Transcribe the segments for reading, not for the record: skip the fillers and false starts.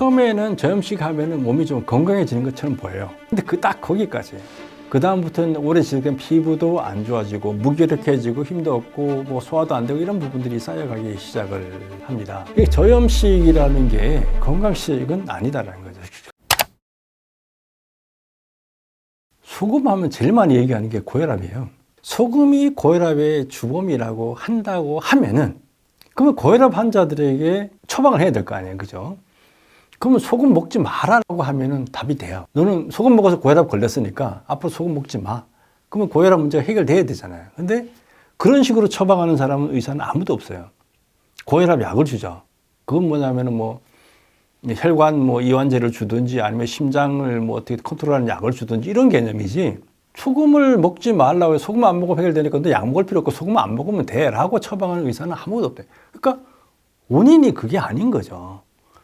처음에는 저염식 하면은 몸이 좀 건강해지는 것처럼 보여요. 근데 딱 거기까지. 그 다음부터는 오래 지속된 피부도 안 좋아지고 무기력해지고 힘도 없고 뭐 소화도 안 되고 이런 부분들이 쌓여가기 시작을 합니다. 이 저염식이라는 게 건강식은 아니다라는 거죠. 소금 하면 제일 많이 얘기하는 게 고혈압이에요. 소금이 고혈압의 주범이라고 한다고 하면은 그러면 고혈압 환자들에게 처방을 해야 될 거 아니에요. 그죠? 그러면 소금 먹지 마라고 하면은 답이 돼요. 너는 소금 먹어서 고혈압 걸렸으니까 앞으로 소금 먹지 마. 그러면 고혈압 문제가 해결돼야 되잖아요. 근데 그런 식으로 처방하는 사람은 의사는 아무도 없어요. 고혈압 약을 주죠. 그건 뭐냐면은 혈관 이완제를 주든지 아니면 심장을 어떻게 컨트롤하는 약을 주든지 이런 개념이지. 소금을 먹지 말라고 해서 소금 안 먹으면 해결되니까 너 약 먹을 필요 없고 소금 안 먹으면 돼 라고 처방하는 의사는 아무도 없대. 그러니까 원인이 그게 아닌 거죠.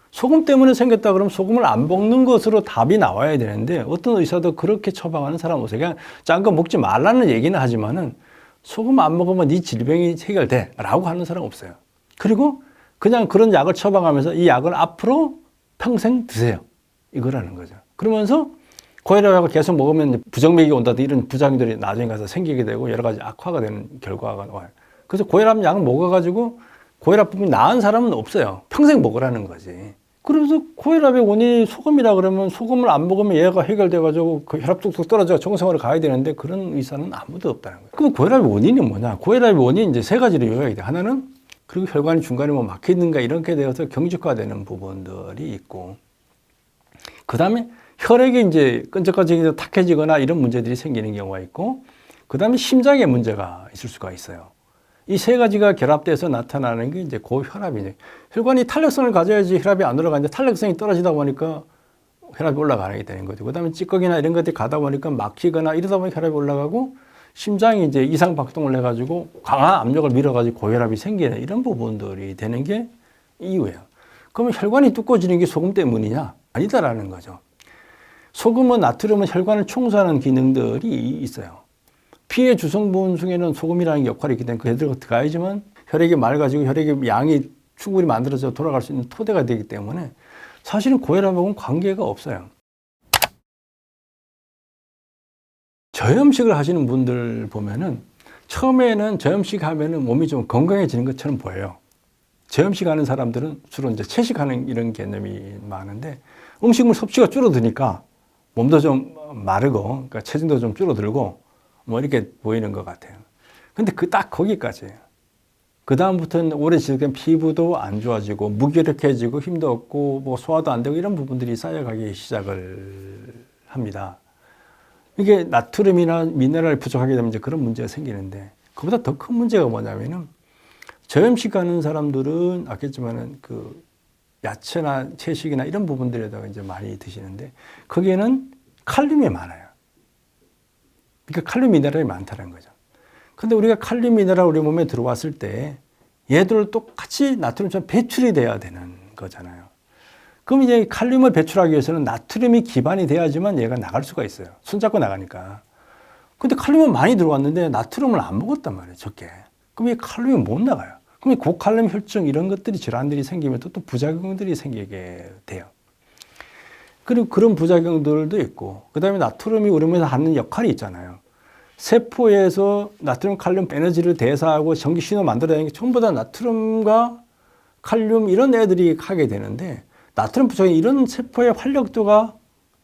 소금 때문에 생겼다 그러면 소금을 안 먹는 것으로 답이 나와야 되는데 어떤 의사도 그렇게 처방하는 사람 없어요. 그냥 짠 거 먹지 말라는 얘기는 하지만은 소금 안 먹으면 네 질병이 해결돼 라고 하는 사람 없어요. 그리고 그냥 그런 약을 처방하면서 이 약을 앞으로 평생 드세요. 이거라는 거죠. 그러면서 고혈압약을 계속 먹으면 부정맥이 온다든지 이런 부작용들이 나중에 가서 생기게 되고 여러 가지 악화가 되는 결과가 와요. 그래서 고혈압 약을 먹어가지고 고혈압 부분이 나은 사람은 없어요. 평생 먹으라는 거지. 그래서 고혈압의 원인이 소금이라 그러면 소금을 안 먹으면 얘가 해결돼가지고 그 혈압 뚝뚝 떨어져 정상으로 가야 되는데 그런 의사는 아무도 없다는 거예요. 그럼 고혈압의 원인이 뭐냐? 고혈압의 원인이 이제 세 가지로 요약이 돼. 하나는 그리고 혈관이 중간에 막히는가 이렇게 되어서 경직화되는 부분들이 있고, 그 다음에 혈액이 이제 끈적끈적해서 탁해지거나 이런 문제들이 생기는 경우가 있고, 그 다음에 심장에 문제가 있을 수가 있어요. 이 세 가지가 결합돼서 나타나는 게 이제 고혈압이죠. 혈관이 탄력성을 가져야지 혈압이 안 올라가는데 탄력성이 떨어지다 보니까 혈압이 올라가게 되는 거죠. 그 다음에 찌꺼기나 이런 것들이 가다 보니까 막히거나 이러다 보니 혈압이 올라가고 심장이 이제 이상 박동을 해가지고 강한 압력을 밀어가지고 고혈압이 생기는 이런 부분들이 되는 게 이유예요. 그러면 혈관이 두꺼워지는 게 소금 때문이냐? 아니다라는 거죠. 소금은 나트륨은 혈관을 청소하는 기능들이 있어요. 피의 주성분 중에는 소금이라는 역할이 있기 때문에 그대로 들어가야지만 혈액이 맑아지고 혈액의 양이 충분히 만들어져 돌아갈 수 있는 토대가 되기 때문에 사실은 고혈압하고는 관계가 없어요. 저염식을 하시는 분들 보면은 처음에는 저염식 하면은 몸이 좀 건강해지는 것처럼 보여요. 저염식 하는 사람들은 주로 이제 채식하는 이런 개념이 많은데 음식물 섭취가 줄어드니까 몸도 좀 마르고 그러니까 체중도 좀 줄어들고 이렇게 보이는 것 같아요. 근데 딱 거기까지예요. 그 다음부터는 오래 지속된 피부도 안 좋아지고 무기력해지고 힘도 없고 소화도 안 되고 이런 부분들이 쌓여가기 시작을 합니다. 이게 나트륨이나 미네랄이 부족하게 되면 이제 그런 문제가 생기는데 그보다 더 큰 문제가 뭐냐면은 저염식 하는 사람들은 아겠지만은 그 야채나 채식이나 이런 부분들에다가 이제 많이 드시는데 거기에는 칼륨이 많아요. 그러니까 칼륨 미네랄이 많다는 거죠. 근데 우리가 칼륨 미네랄 우리 몸에 들어왔을 때 얘들 똑같이 나트륨처럼 배출이 돼야 되는 거잖아요. 그럼 이제 칼륨을 배출하기 위해서는 나트륨이 기반이 돼야지만 얘가 나갈 수가 있어요. 손잡고 나가니까. 근데 칼륨은 많이 들어왔는데 나트륨을 안 먹었단 말이에요. 적게. 그럼 이 칼륨이 못 나가요. 그럼 이 고칼륨 혈증 이런 것들이 질환들이 생기면 또 부작용들이 생기게 돼요. 그리고 그런 부작용들도 있고, 그 다음에 나트륨이 우리 몸에서 하는 역할이 있잖아요. 세포에서 나트륨, 칼륨, 에너지를 대사하고 전기 신호 만들어내는 게 전부 다 나트륨과 칼륨 이런 애들이 하게 되는데 나트륨 부족이 이런 세포의 활력도가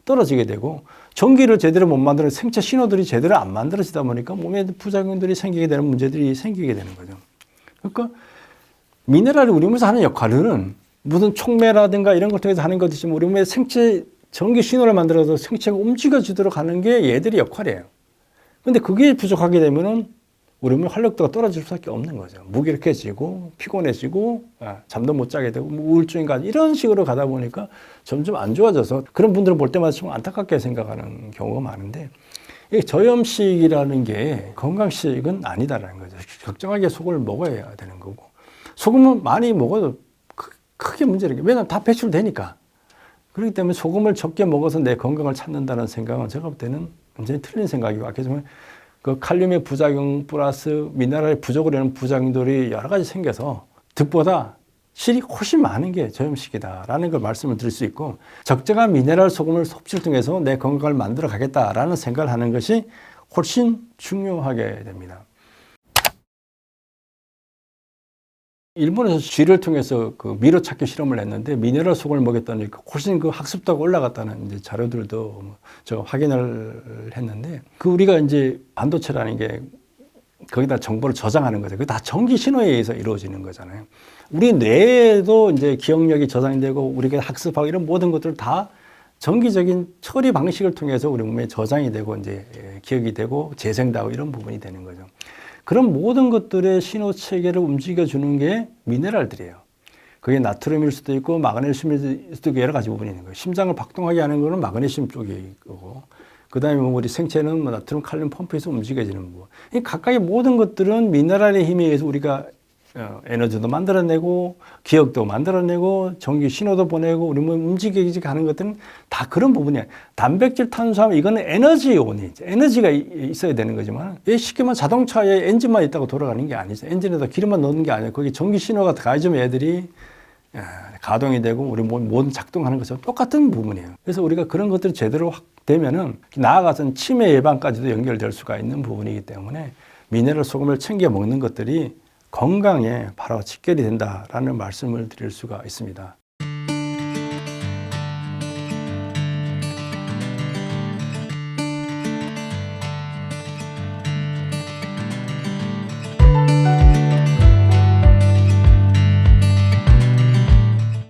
떨어지게 되고 전기를 제대로 못 만드는 생체 신호들이 제대로 안 만들어지다 보니까 몸에 부작용들이 생기게 되는 문제들이 생기게 되는 거죠. 그러니까 미네랄이 우리 몸에서 하는 역할은 무슨 촉매라든가 이런 걸 통해서 하는 것이지만 우리 몸에 생체 전기 신호를 만들어서 생체가 움직여지도록 하는 게 얘들의 역할이에요. 근데 그게 부족하게 되면은 우리 몸의 활력도가 떨어질 수밖에 없는 거죠. 무기력해지고 피곤해지고 잠도 못 자게 되고 우울증인가 이런 식으로 가다 보니까 점점 안 좋아져서 그런 분들을 볼 때마다 좀 안타깝게 생각하는 경우가 많은데 이 저염식이라는 게 건강식은 아니다라는 거죠. 적정하게 소금을 먹어야 되는 거고 소금은 많이 먹어도 크게 문제는 왜냐하면 다 배출되니까 그렇기 때문에 소금을 적게 먹어서 내 건강을 찾는다는 생각은 제가 볼 때는 완전히 틀린 생각이고 아까지만 그 칼륨의 부작용 플러스 미네랄의 부족으로 하는 부작용들이 여러 가지 생겨서 득보다 실이 훨씬 많은 게 저염식이다라는 걸 말씀을 드릴 수 있고, 적정한 미네랄 소금을 섭취를 통해서 내 건강을 만들어 가겠다라는 생각을 하는 것이 훨씬 중요하게 됩니다. 일본에서 쥐를 통해서 그 미로 찾기 실험을 했는데 미네랄 소금을 먹였더니 훨씬 그 학습도가 올라갔다는 이제 자료들도 저 확인을 했는데, 그 우리가 이제 반도체라는 게 거기다 정보를 저장하는 거죠. 그게 다 전기 신호에 의해서 이루어지는 거잖아요. 우리 뇌에도 이제 기억력이 저장되고 우리가 학습하고 이런 모든 것들 다 전기적인 처리 방식을 통해서 우리 몸에 저장이 되고 이제 기억이 되고 재생되고 이런 부분이 되는 거죠. 그런 모든 것들의 신호 체계를 움직여 주는 게 미네랄들이에요. 그게 나트륨일 수도 있고 마그네슘일 수도 있고 여러 가지 부분이 있는 거예요. 심장을 박동하게 하는 거는 마그네슘 쪽이 거고, 그 다음에 우리 생체는 나트륨, 칼륨 펌프에서 움직여지는 부분. 이 각각의 모든 것들은 미네랄의 힘에 의해서 우리가 에너지도 만들어내고 기억도 만들어내고 전기 신호도 보내고 우리 몸 움직이게 하는 것들은 다 그런 부분이에요. 단백질, 탄수화물 이거는 에너지원이 에너지가 있어야 되는 거지만, 쉽게 말하면 자동차에 엔진만 있다고 돌아가는 게 아니죠. 엔진에다 기름만 넣는 게 아니에요. 거기 전기 신호가 가해지면 애들이 가동이 되고 우리 몸 모든 작동하는 것처럼 똑같은 부분이에요. 그래서 우리가 그런 것들이 제대로 되면은 나아가서는 치매 예방까지도 연결될 수가 있는 부분이기 때문에 미네랄 소금을 챙겨 먹는 것들이 건강에 바로 직결이 된다라는 말씀을 드릴 수가 있습니다.